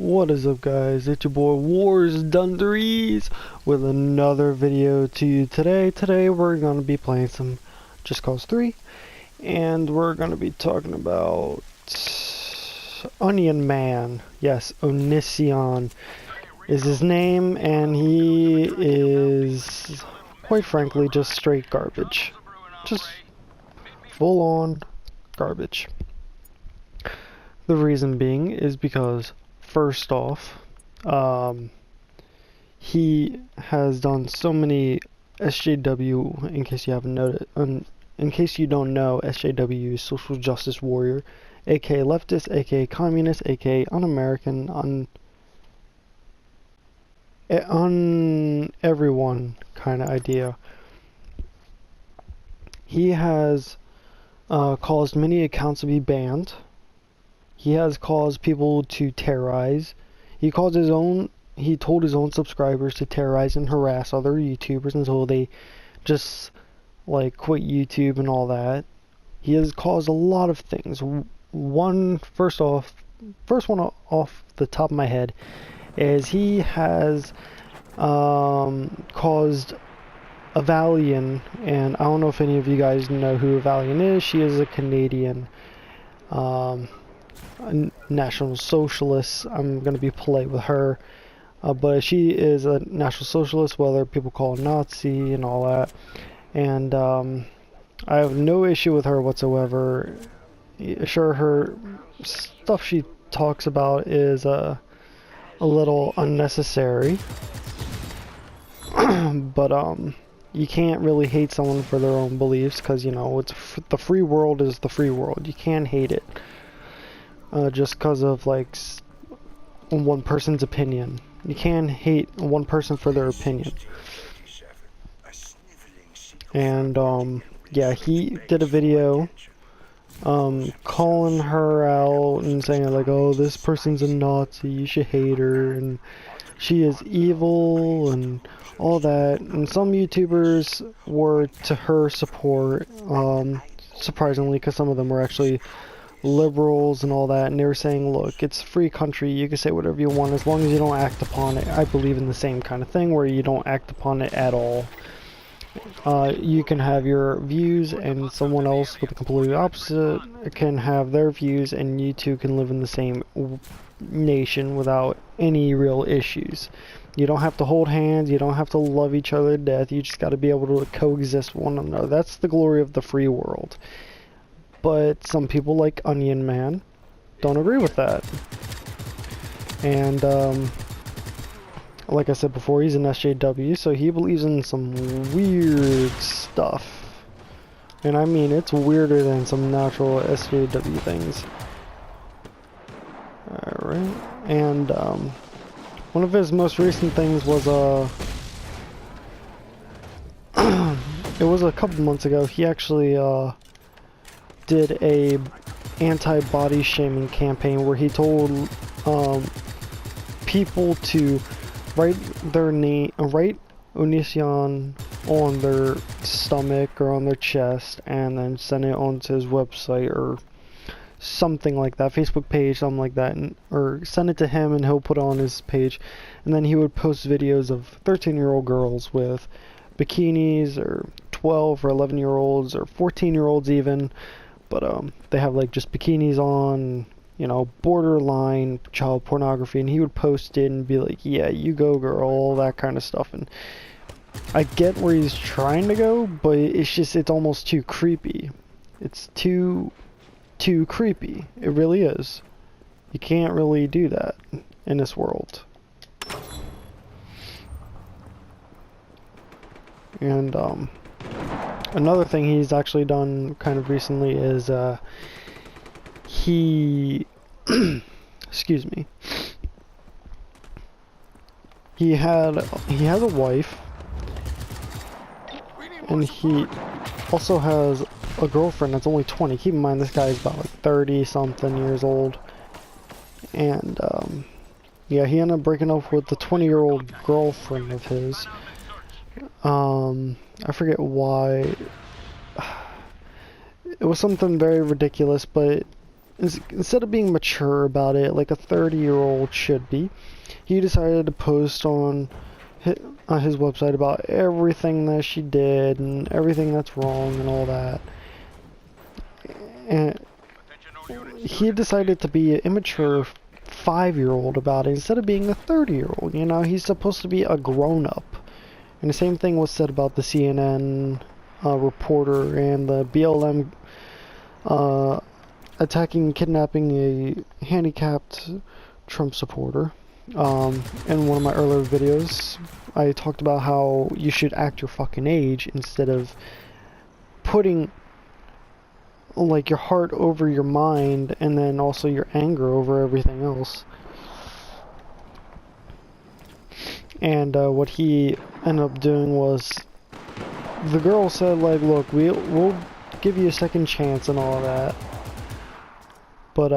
What is up, guys? It's your boy Wars Dunderies with another video to you today. Today we're gonna be playing some Just Cause 3, and we're gonna be talking about Onion Man. Yes, Onision is his name, and he is, quite frankly, just straight garbage. Just full-on garbage. The reason being is because, first off, he has done so many SJW. In case you haven't noted, in case you don't know, SJW is social justice warrior, aka leftist, aka communist, aka un-American, everyone kind of idea. He has caused many accounts to be banned. He has caused people to terrorize. He told his own subscribers to terrorize and harass other YouTubers until they just like quit YouTube and all that. He has caused a lot of things. First one off the top of my head is he has caused Avalian, and I don't know if any of you guys know who Avalian is. She is a Canadian National Socialist. I'm going to be polite with her, but she is a National Socialist, whether people call her Nazi and all that, and I have no issue with her whatsoever. Sure, her stuff she talks about is a little unnecessary, but you can't really hate someone for their own beliefs, because, you know, the free world is the free world. You can't hate it just because of, like, one person's opinion. You can't hate one person for their opinion. And, yeah, he did a video calling her out and saying, like, oh, this person's a Nazi, you should hate her, and she is evil, and all that. And some YouTubers were to her support, surprisingly, because some of them were actually liberals and all that, and they were saying, look, it's a free country, you can say whatever you want as long as you don't act upon it. I believe in the same kind of thing, where you don't act upon it at all. You can have your views, and someone else with the completely opposite can have their views, and you two can live in the same nation without any real issues. You don't have to hold hands, you don't have to love each other to death, you just got to be able to coexist with one another. That's the glory of the free world. But some people, like Onion Man, don't agree with that. And like I said before, he's an SJW, so he believes in some weird stuff. And I mean, it's weirder than some natural SJW things. Alright, and one of his most recent things was it was a couple months ago. He actually did a anti-body shaming campaign where he told people to write their name, write Onision on their stomach or on their chest, and then send it onto his website or something like that, Facebook page, something like that, or send it to him and he'll put it on his page, and then he would post videos of 13-year-old girls with bikinis, or 12 or 11-year-olds or 14-year-olds even, but they have like just bikinis on, you know, borderline child pornography, and he would post it and be like, yeah, you go girl, all that kind of stuff. And I get where he's trying to go, but it's almost too creepy. It's too creepy. It really is. You can't really do that in this world. And another thing he's actually done kind of recently is he excuse me, he has a wife, and he also has a girlfriend that's only 20. Keep in mind, this guy is about like 30 something years old, and yeah, he ended up breaking up with the 20-year-old girlfriend of his. I forget why. It was something very ridiculous, but instead of being mature about it like a 30-year-old should be, he decided to post on his website about everything that she did and everything that's wrong and all that. And he decided to be an immature 5-year-old about it instead of being a 30-year-old. You know, he's supposed to be a grown-up. And the same thing was said about the CNN reporter and the BLM attacking and kidnapping a handicapped Trump supporter. In one of my earlier videos, I talked about how you should act your fucking age instead of putting like your heart over your mind and then also your anger over everything else. And what he ended up doing was, the girl said like, look, we'll give you a second chance and all of that, but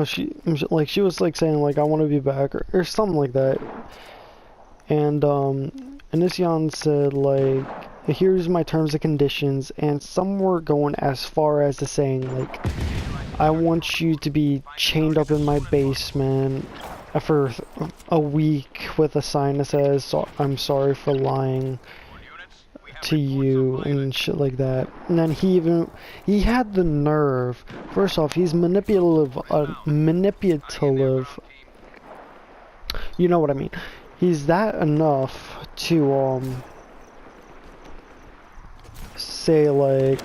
she was like saying like, I want to be back, or something like that. And Onision said like, here's my terms and conditions, and some were going as far as to saying like, I want you to be chained up in my basement for a week with a sign that says, I'm sorry for lying to you and shit like that. And then he had the nerve. First off, he's manipulative. You know what I mean. He's that enough to say like,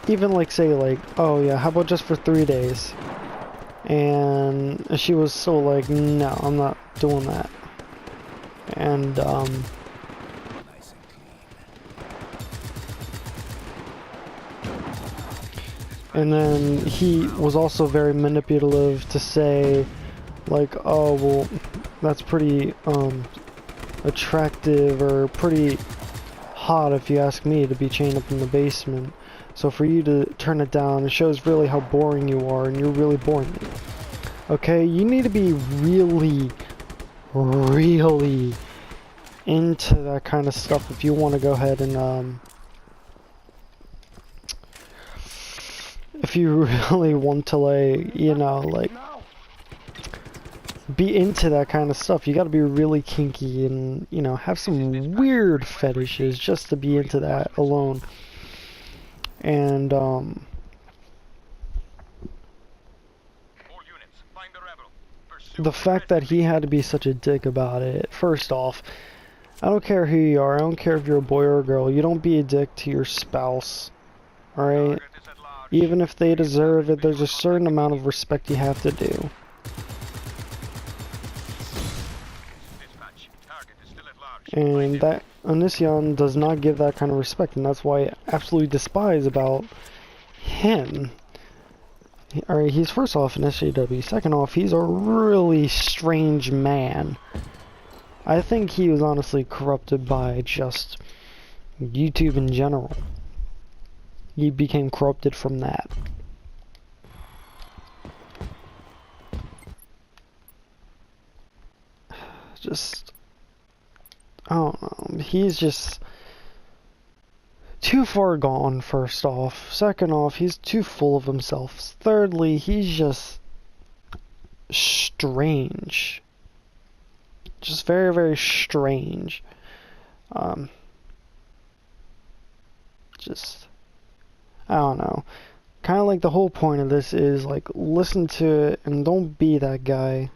even like say like, oh yeah, how about just for 3 days? And she was so like, no, I'm not doing that. And and then he was also very manipulative to say like, oh well, that's pretty attractive or pretty hot if you ask me, to be chained up in the basement. So for you to turn it down, it shows really how boring you are, and you're really boring. Okay, you need to be really, really into that kind of stuff if you want to go ahead and if you really want to, like, you know, like, be into that kind of stuff. You got to be really kinky and, you know, have some weird fetishes just to be into that alone. And the fact that he had to be such a dick about it, first off, I don't care who you are, I don't care if you're a boy or a girl, you don't be a dick to your spouse, alright? Even if they deserve it, there's a certain amount of respect you have to do. And that Onision does not give that kind of respect, and that's why I absolutely despise about him. Alright, he's first off an SJW, second off, he's a really strange man. I think he was honestly corrupted by just YouTube in general. He became corrupted from that. Just, I don't know, he's just too far gone, first off. Second off, he's too full of himself. Thirdly, he's just strange. Just very, very strange. Just, I don't know. Kind of like the whole point of this is, like, listen to it and don't be that guy.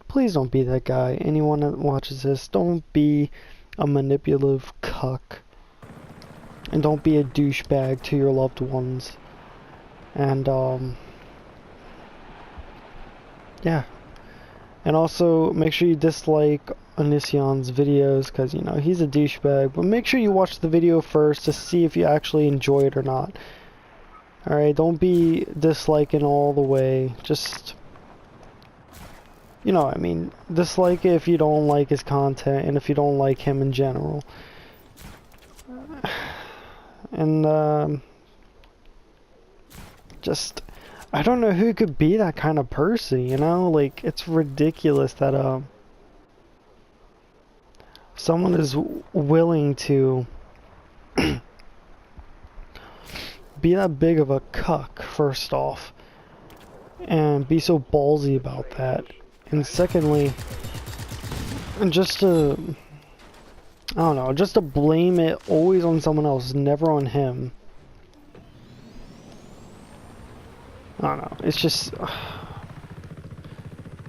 Please don't be that guy. Anyone that watches this, don't be a manipulative cuck. And don't be a douchebag to your loved ones. And, yeah. And also, make sure you dislike Onision's videos, because, you know, he's a douchebag. But make sure you watch the video first to see if you actually enjoy it or not. Alright, don't be disliking all the way. Just, you know what I mean. Dislike it if you don't like his content, and if you don't like him in general. And, just, I don't know who could be that kind of person, you know? Like, it's ridiculous that, someone is willing to be that big of a cuck, first off, and be so ballsy about that. And secondly, just to, I don't know, just to blame it always on someone else, never on him. I don't know, it's just,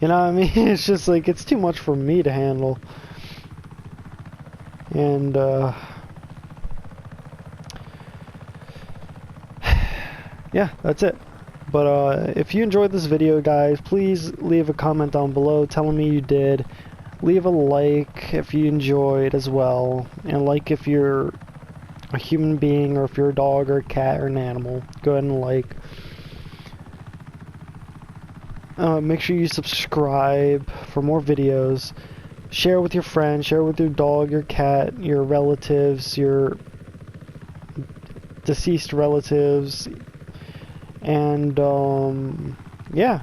you know what I mean? It's just like, it's too much for me to handle. And, yeah, that's it. But if you enjoyed this video, guys, please leave a comment down below telling me you did. Leave a like if you enjoyed as well, and like if you're a human being, or if you're a dog or a cat or an animal, go ahead and like. Make sure you subscribe for more videos. Share with your friends, share with your dog, your cat, your relatives, your deceased relatives. And, yeah.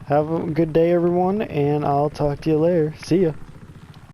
Have a good day, everyone, and I'll talk to you later. See ya.